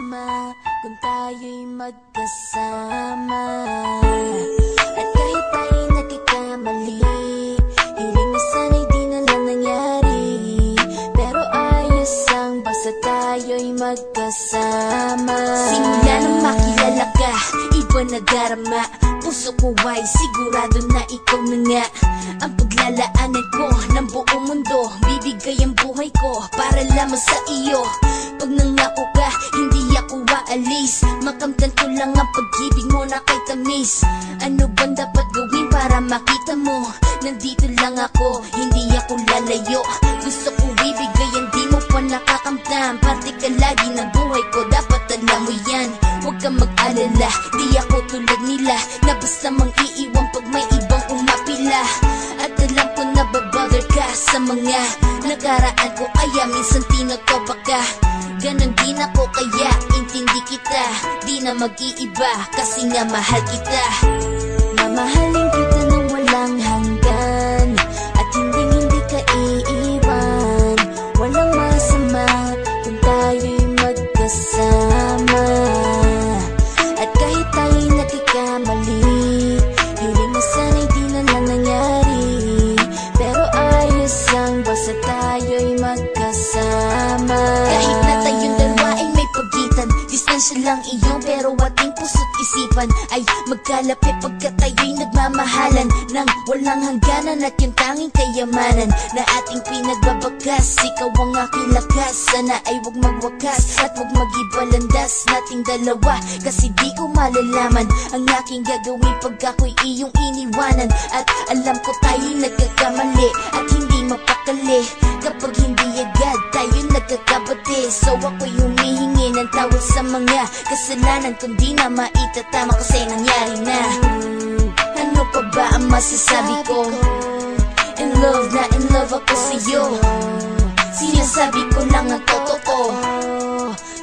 masama kung tayo'y magkasama. At kahit tayo'y nagkakamali, hiling na sana'y di na lang nangyari. Pero ayos ang basta tayo'y magkasama. Simula nang makilala ka, iba na darama. Puso ko ay sigurado na ikaw na nga ang paglalaanan ko ng buong mundo. Bibigay ang buhay ko para lamang sa iyo. Pag nangako ka, hindi ako aalis. Makamtan ko lang ang pag-ibig mo na kay tamis. Ano bang dapat gawin para makita mo? Nandito lang ako, hindi ako lalayo. Gusto ko ibigay ang di mo pa nakakamtam. Parte ka lagi ng buhay ko, dapat alam mo yan. Huwag kang mag-alala, di ako tulad nila na basta mang iiwan pag may ibang umapila. At alam ko na babother ka sa mga nakaraan ko, kaya minsan tinatopa ka. Ganon din ako kaya intindi kita. Di na mag-iiba kasi nga mahal kita. Mamahalin kita nang walang hanggan, at hindi ka iiwan. Walang masama kung tayo'y magkasama. At kahit tayo'y nagkakamali, hiling na sana'y di na lang nangyari. Pero ayos lang basta tayo'y magkasama. Kahit na tayong dalawa ay may pagitan, distansya lang iyon pero ating puso't isipan ay magkalapit pagkat tayo'y nagmamahalan ng walang hangganan. At yung tanging kayamanan na ating pinagbabakas, ikaw ang aking lakas. Sana ay huwag magwakas at huwag mag-ibalandas nating dalawa, kasi di ko malalaman ang aking gagawin pag ako'y iyong iniwanan. At alam ko tayo'y nagkakamali at hindi mapakali kapag hindi agad tayo nagkakabati. So ako'y humihingi ng tawad sa mga kasalanan kung di na maitatama kasi nangyari na. Ano pa ba ang masasabi ko? In love na in love ako sa'yo. Sinasabi ko lang ang totoo,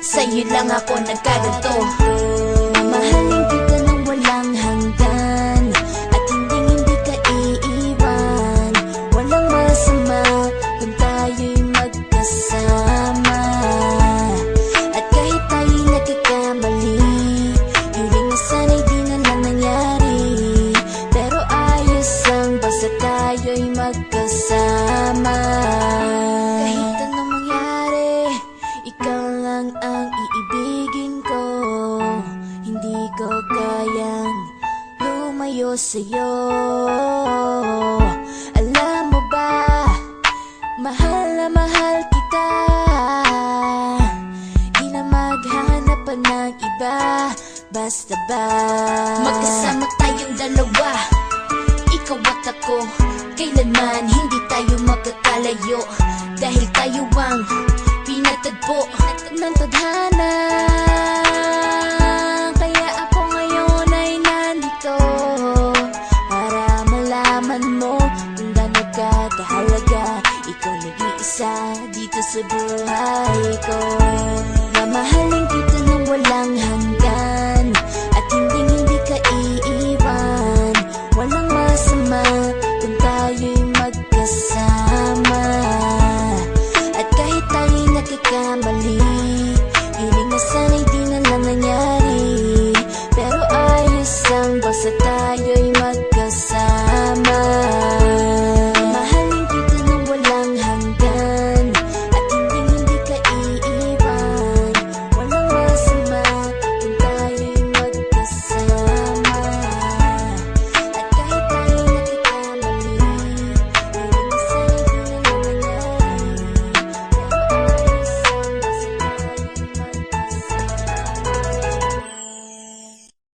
sa'yo lang ako nagkaganto. Mamahalin kita nang walang hanggan, at hindi ka iiwan. Walang masama kung tayo'y magkasama. At kahit tayo'y nagkakamali, hiling na sana'y di na lang nangyari. Pero ayos lang basta tayo'y magkasama. Kahit anong mangyari, ikaw lang ang iibigin ko. Hindi ko kayang lumayo sa'yo. Alam mo ba, mahal na mahal kita. Di na maghanap pa ng iba, basta ba magkasama tayong dalawa, ikaw at ako. Kailanman hindi tayo magkakalayo, dahil tayo ang pinatagpo ng tadhana. Kaya ako ngayon ay nandito para malaman mo kung gaano ka kahalaga. Ikaw nag-iisa dito sa buhay ko. Mamahal